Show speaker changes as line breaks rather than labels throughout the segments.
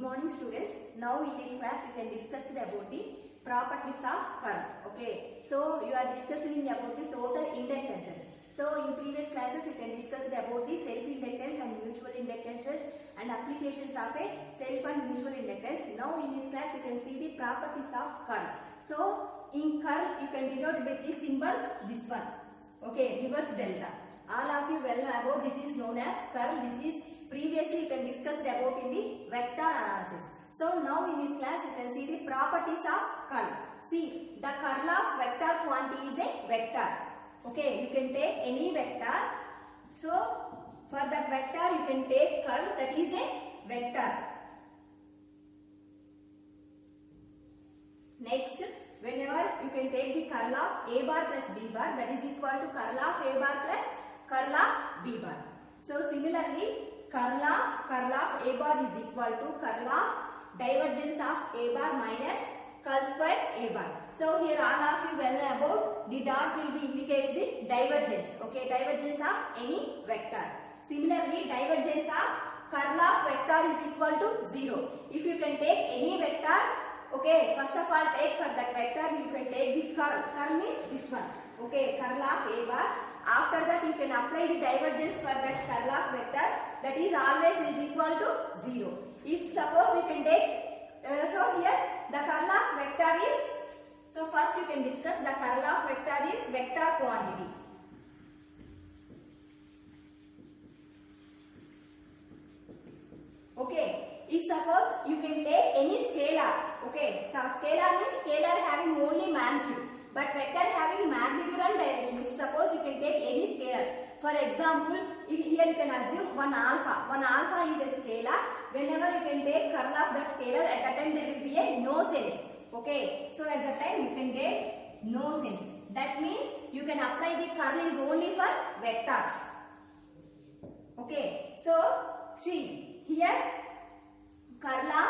morning students. Now in this class you can discuss about the properties of curl. Okay, so you are discussing about the total inductances. So in previous classes you can discuss about the self inductance and mutual inductances and applications of a self and mutual inductance. Now in this class you can see the properties of curl. So in curl you can denote with the symbol this one. Okay, reverse delta. All of you well know about this is known as curl. This is previously you can discuss about in the vector analysis. So now in this class you can see the properties of curl. See, the curl of vector quantity is a vector. Okay, you can take any vector. So for that vector you can take curl, that is a vector. Next, whenever you can take the curl of a bar plus b bar, that is equal to curl of a bar plus curl of b bar. So similarly, curl of a bar is equal to curl of divergence of a bar minus curl square a bar. So here all of you well know about the dot will be indicates the divergence. Okay, divergence of any vector. Similarly, divergence of curl of vector is equal to 0. If you can take any vector, okay, first of all take for that vector you can take the curl. Curl means this one. Okay, curl of a bar. After that you can apply the divergence for that curl of vector, that is always is equal to 0. If suppose you can take, so here the curl of vector is, so first you can discuss the curl of vector is vector quantity. Okay, if suppose you can take any scalar, okay, so scalar means scalar having only magnitude, but vector having magnitude and direction. If suppose you can take any scalar, for example, if here you can assume one alpha is a scalar. Whenever you can take curl of that scalar, at that time there will be a no sense. Okay, so at that time you can get no sense. That means you can apply the curl is only for vectors. Okay, so see here curl of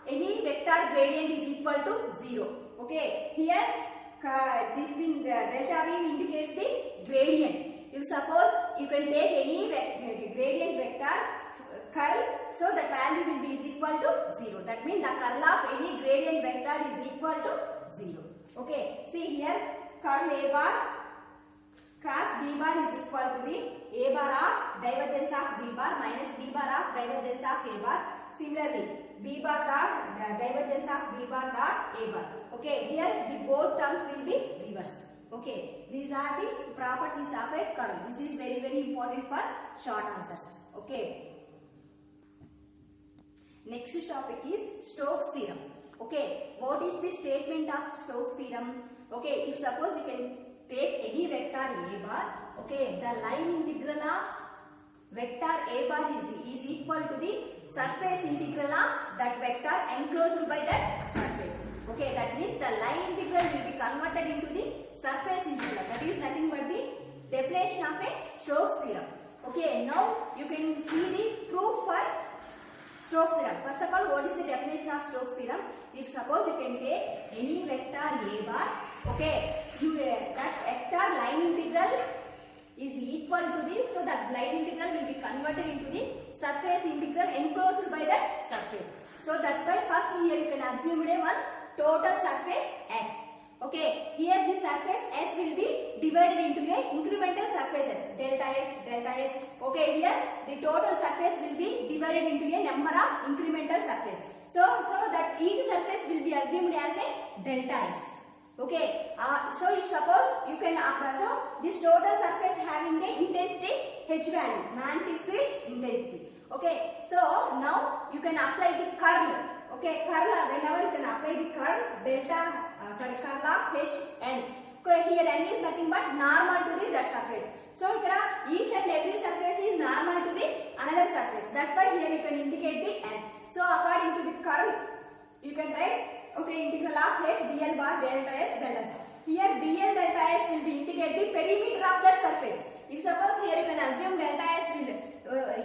any vector gradient is equal to 0. Okay, here this means delta V indicates the gradient. If suppose you can take any gradient vector curl, so the value will be is equal to 0. That means the curl of any gradient vector is equal to 0. Okay, see here curl a bar cross b bar is equal to the a bar of divergence of b bar minus b bar of divergence of a bar. Similarly, b bar dot divergence of b bar dot a bar. Okay, here the both terms will be reversed. Okay, these are the properties of a curl. This is very important for short answers. Okay. Next topic is Stokes theorem. Okay, what is the statement of Stokes theorem? Okay, if suppose you can take any vector a bar, okay, the line integral of vector a bar is equal to the surface integral of that vector enclosed by that surface. Okay, that means the line integral will be converted into the surface integral. That is nothing but the definition of a Stokes theorem. Okay, now you can see the proof for Stokes theorem. First of all, what is the definition of Stokes theorem? If suppose you can take any vector a bar, okay, that vector line integral is equal to the, so that line integral will be converted into the surface integral enclosed by that surface. So that's why first here you can assume one total surface S. Okay, here the surface S will be divided into a incremental surfaces delta S. Okay, here the total surface will be divided into a number of incremental surface. So that each surface will be assumed as a delta S. Okay, so if suppose you can so this total surface having the intensity H value, magnetic field intensity. Okay, so now you can apply the curl. Okay, curl, whenever you can apply the curl curl of Hn. Okay, here n is nothing but normal to the that surface. So each and every surface is normal to the another surface. That's why here you can indicate the n. So according to the curl, you can write, okay, integral of H dl bar delta S delta S. Here dl delta S will be indicate the perimeter of that surface. If suppose here you can assume delta S will,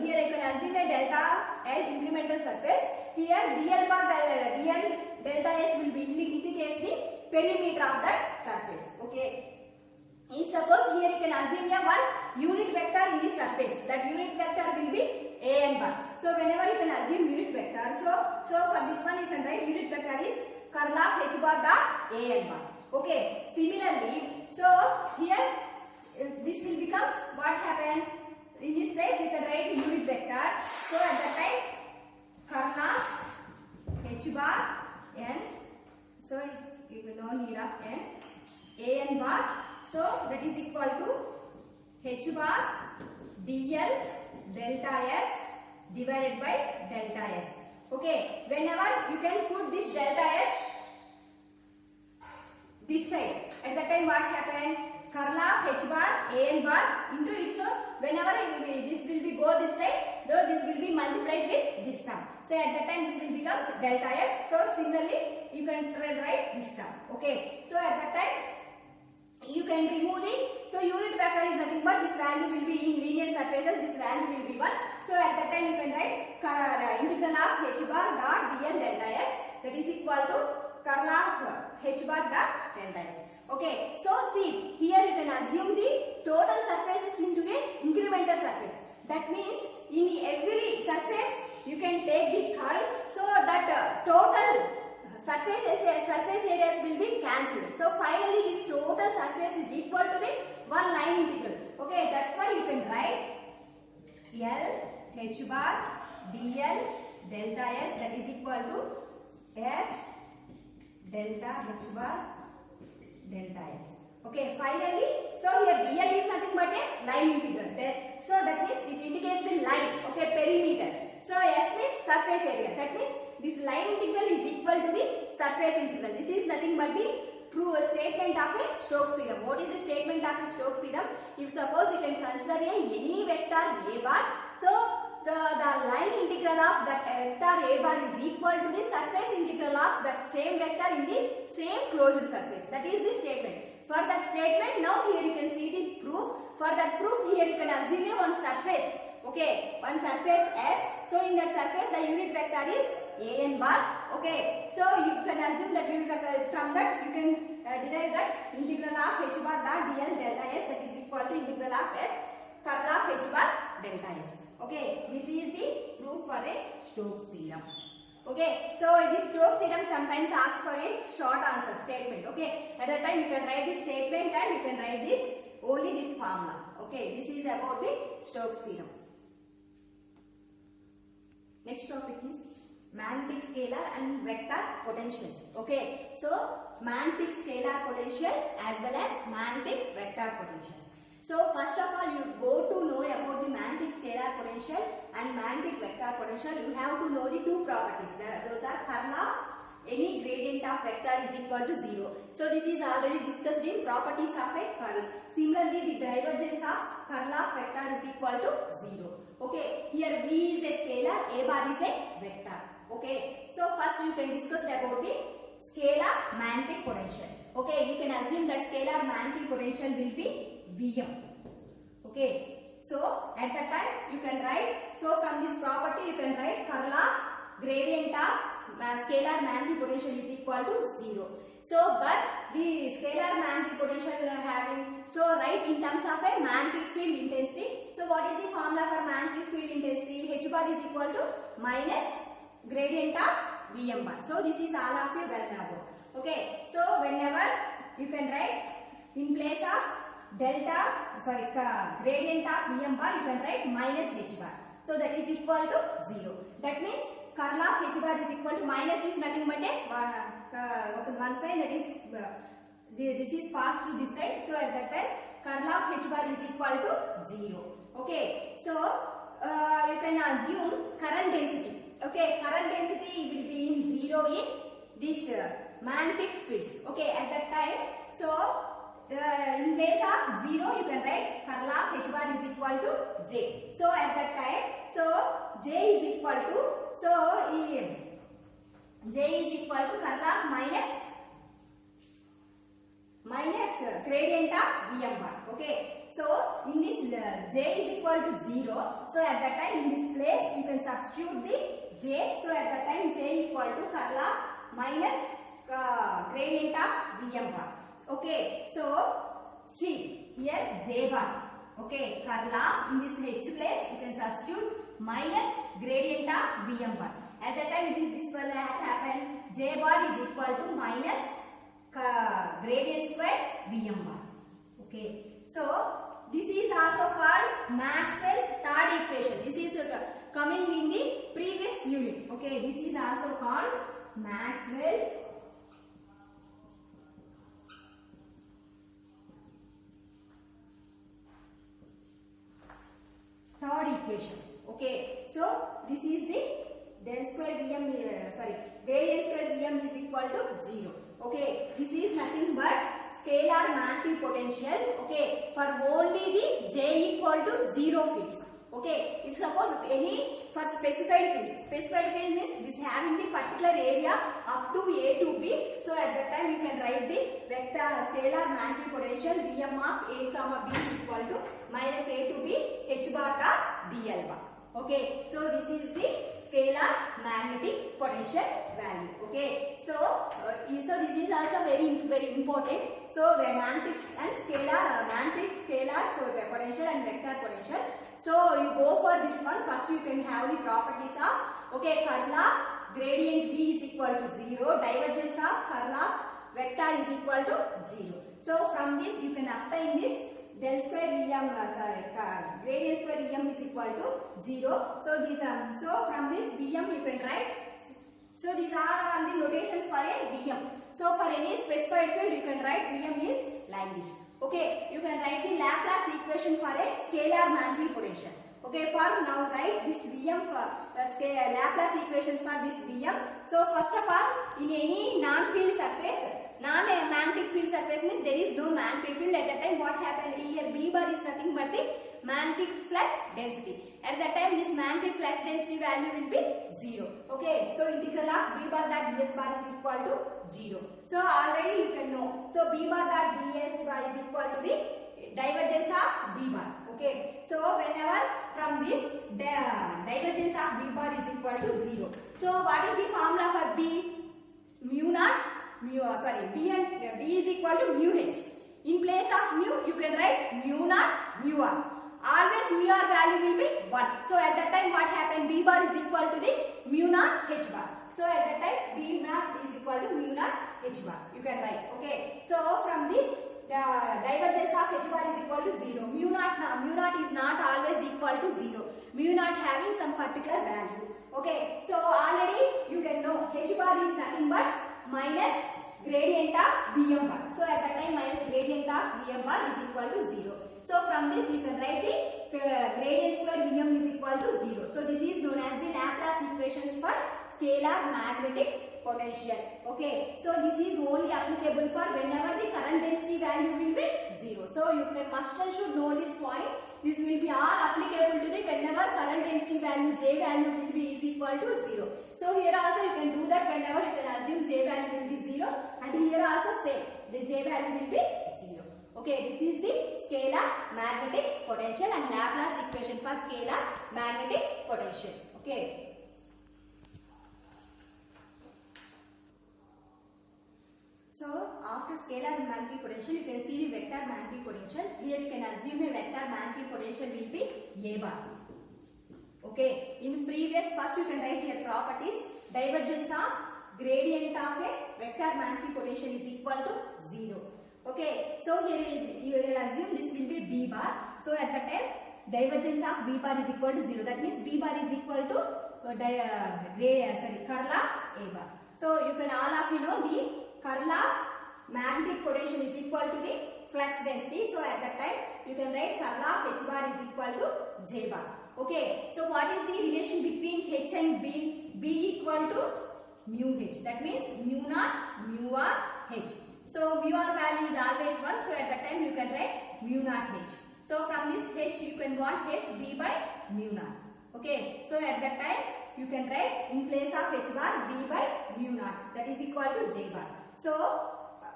here you can assume a delta S incremental surface. Here dl bar dl delta S will be indicates the perimeter of that surface. Okay. If suppose here you can assume a one unit vector in the surface, that unit vector will be a n bar. So whenever you can assume unit vector, so for this one you can write unit vector is curl of h bar dot a n bar. Okay, similarly, so here this will becomes what happened in this place you can write unit vector. So at that time curl of h bar n, so you will no need of n, a n bar, so that is equal to h bar dl delta s divided by delta s. Okay, whenever you can put this delta s this side, at that time what happened, curl of h bar a n bar into it, so whenever this will be go this side, though this will be multiplied with this term, so at that time this will becomes delta s. So similarly you can write this term. Okay, so at that time you can remove the, so unit vector is nothing but this value will be in linear surfaces, this value will be 1. So at that time you can write integral of h bar dot dl delta s, that is equal to curl of h bar dot delta s. Okay, so see here you can assume the total surfaces into a incremental surface. That means in every surface you can take the curl, so that total surface areas will be cancelled. So finally this total surface is equal to the one line integral. Okay, that's why you can write L h bar dl delta s, that is equal to s delta h bar delta s. Okay, finally, so here dl is nothing but a line integral. So that means it indicates the line. Okay, perimeter. So s means surface area. That means this line integral is equal to the surface integral. This is nothing but the true statement of a Stokes theorem. What is the statement of a Stokes theorem? If suppose you can consider any vector a bar, so the line integral of that vector a bar is equal to the surface integral of that same vector in the same closed surface. That is the statement. For that statement, now here you can see the proof. For that proof, here you can assume one surface. Okay, one surface S. So in that surface, the unit vector is a n bar. Okay, so you can assume that unit vector. From that, you can derive that integral of h bar dot dl delta s, that is equal to integral of s curl of h bar delta s. Okay, this is the proof for a Stokes theorem. Okay, so this Stokes theorem sometimes asks for a short answer statement. Okay, at that time you can write this statement and you can write this only this formula. Okay, this is about the Stokes theorem. Next topic is magnetic scalar and vector potentials. Okay, so magnetic scalar potential as well as magnetic vector potentials. So first of all, you go to know about the magnetic scalar potential and magnetic vector potential. You have to know the two properties. Those are curl of any gradient of vector is equal to 0. So this is already discussed in properties of a curl. Similarly, the divergence of curl of vector is equal to 0. Okay, here V is a scalar, A bar is a vector. Okay, so first you can discuss about the scalar magnetic potential. Okay, you can assume that scalar magnetic potential will be Vm. Okay, so at that time you can write, so from this property you can write curl of gradient of scalar magnetic potential is equal to 0. So but the scalar magnetic potential having, so write in terms of a magnetic field intensity. So what is the formula for magnetic field intensity? H bar is equal to minus gradient of Vm bar. So this is all of you well know. Okay, so whenever you can write in place of gradient of Vm bar, you can write minus h bar. So that is equal to 0. That means curl of h bar is equal to minus is nothing but a one side, that is this is passed to this side. So at that time curl of h bar is equal to 0. Okay, so you can assume current density. Okay, current density will be in 0 in this magnetic fields. Okay, at that time, so in place of 0 you can write curl of h bar is equal to j. So at that time, so j is equal to, so j is equal to curl of minus gradient of Vm bar. Okay, so in this j is equal to 0. So at that time in this place you can substitute the j. So at that time j equal to curl of minus gradient of Vm bar. Okay, so see here j bar. Okay, curl of in this h place you can substitute minus gradient of Vm bar. At that time this J bar is equal to minus gradient square Vm bar. Okay, so this is also called Maxwell's third equation. This is coming in the previous unit. Okay, this is also called Maxwell's third equation. Okay, so this is the del square Vm, gradient square Vm is equal to 0. Okay, this is nothing but scalar magnetic potential. Okay, for only the J equal to 0 fields. Okay, if suppose any for specified field means this having the particular area up to A to B. So at that time you can write the vector scalar magnetic potential Vm of A comma B is equal to minus A to B H bar ka dl bar. Okay, so this is the scalar magnetic potential value. Okay, so this is also very important. So magnetic and scalar potential and vector potential. So you go for this one. First you can have the properties of curl of gradient V is equal to 0, divergence of curl of vector is equal to 0. So from this you can obtain this del square Vm gradient square Vm is equal to 0. So this so from this Vm you can write. So these are all the notations for a Vm. So for any specified field you can write Vm is like this. Okay, you can write the Laplace equation for a scalar magnetic potential. Okay, for now write this Vm for Laplace equations for this Vm. So first of all, in any non-field surface, non-magnetic field surface means there is no magnetic field. At that time what happened here, B bar is nothing but the magnetic flux density. At that time this magnetic flux density value will be 0. Okay, so integral of B bar dot ds bar is equal to 0. So already you can know. So B bar dot ds bar is equal to the divergence of B bar. Okay, so whenever from this divergence of B bar is equal to 0. So what is the formula for B? B is equal to mu h. In place of mu you can write mu naught mu r. Always mu r value will be 1. So at that time what happened? B bar is equal to the mu naught h bar. So at that time B naught is equal to mu naught h bar. You can write. Okay. So from this the divergence of h bar is equal to 0. Mu naught is not always equal to 0. Mu naught having some particular value. Okay. So already you can know h bar is nothing but minus gradient of Vm bar. So at that time minus gradient of Vm bar is equal to 0. So from this you can write the gradient square Vm is equal to 0. So this is known as the Laplace equations for scalar magnetic potential. Okay. So this is only applicable for whenever the current density value will be 0. So you can must and should know this point. This will be all applicable to the whenever current density value J value will be is equal to 0. So here also you can do that whenever you can assume J value will be 0, and here also same, the J value will be 0. Okay, this is the scalar magnetic potential and Laplace equation for scalar magnetic potential. Okay. So after scalar magnetic potential you can see the vector magnetic potential. Here you can assume a vector magnetic potential will be A bar. Okay, in previous first you can write here properties. Divergence of gradient of a vector magnetic potential is equal to 0. Okay, so here you will assume this will be B bar. So at that time divergence of B bar is equal to 0. That means B bar is equal to curl of A bar. So you can all of you know the curl of magnetic potential is equal to the flux density. So at that time you can write curl of H bar is equal to J bar. Okay, so what is the relation between H and B? B equal to mu H. That means mu naught mu r H. So mu r value is always 1. So at that time you can write mu naught H. So from this H you can want H B by mu naught. Okay, so at that time you can write in place of H bar B by mu naught. That is equal to J bar. So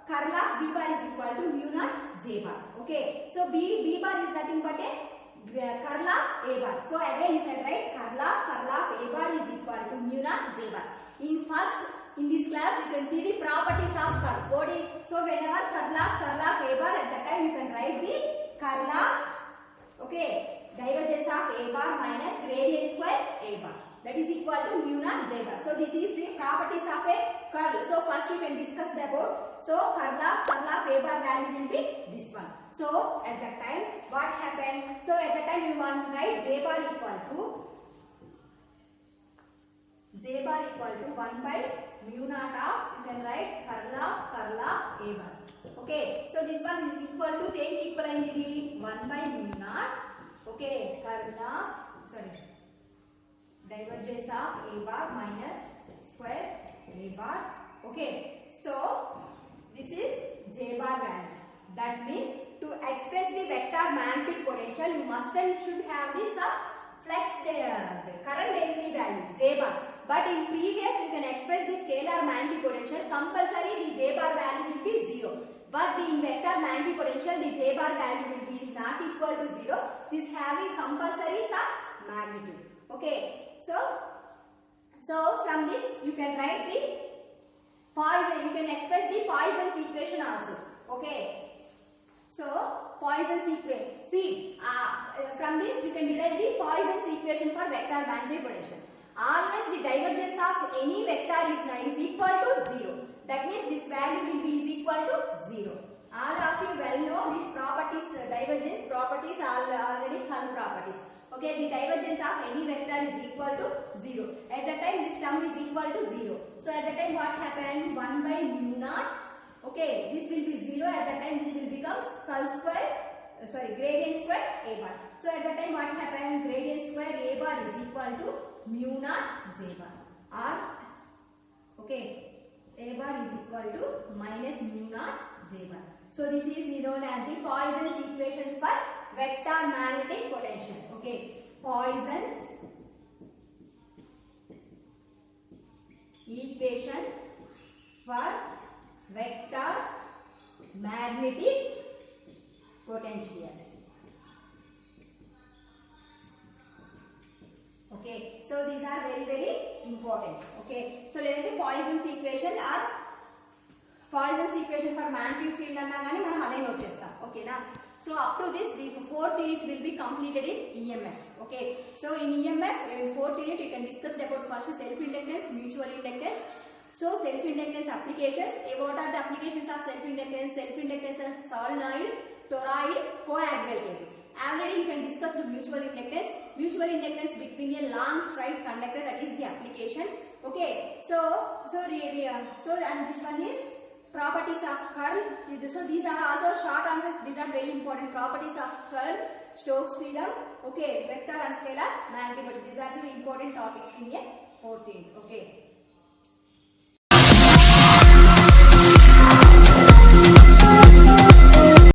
curl of B bar is equal to mu naught J bar. Okay, so B bar is nothing but a curl of A bar. So again you can write curl of A bar is equal to mu naught J bar. In this class you can see the properties of curl. So whenever curl of A bar, at that time you can write the curl of divergence of A bar minus gradient square A bar. That is equal to mu naught J bar. So this is the properties of of a curl. So first you can discuss about, so curl of A bar value will be this one. So at that time what happened? So at that time you want to write J bar equal to 1 by mu naught of, you can write curl of A bar. Okay, so this one is equal to, take equivalent 1 by mu naught. Okay, divergence of A bar minus square A bar. Okay, so this is J bar value. That means to express the vector magnetic potential, you must and should have this flex current density value J bar. But in previous you can express the scalar magnetic potential. Compulsory the J bar value will be 0. But the vector magnetic potential, the J bar value will be is not equal to 0. This having compulsory some magnitude. Okay. So from this you can write the Poisson. You can express the Poisson's equation also. Okay. So Poisson's equation. See, from this you can derive the Poisson's equation for vector magnetic potential. Always the divergence of any vector is equal to 0. That means this value will be is equal to 0. All of you well know these properties, divergence properties are already Curl properties. Okay, the divergence of any vector is equal to 0. At that time this term is equal to 0. So at that time what happened? 1 by mu naught. Okay, this will be 0. At that time this will become gradient square A bar. So at that time what happened? Gradient square A bar is equal to mu naught J bar. Or okay, A bar is equal to minus mu naught J bar. So this is known as the Poisson's equations for vector magnetic potential. Okay, Poisson's equation for vector magnetic potential. Okay, so these are very important. Okay, so let the Poisson's equation or Poisson's equation for magnetic field anna gaani manam ade note chestam. Okay na. So up to this, the fourth unit will be completed in EMF. Okay, so in EMF, in fourth unit you can discuss about first self-inductance, mutual inductance. So self-inductance applications. What are the applications of self-inductance? Self-inductance of solenoid, toroid, coaxial cable. Already you can discuss the mutual inductance. Mutual inductance between a long straight conductor, that is the application. Okay, so and this one is properties of curl. So these are also short answers. These are very important properties of curl, Stokes theorem. Okay, vector and scalar magnetic potential. These are the important topics in a 14th. Okay.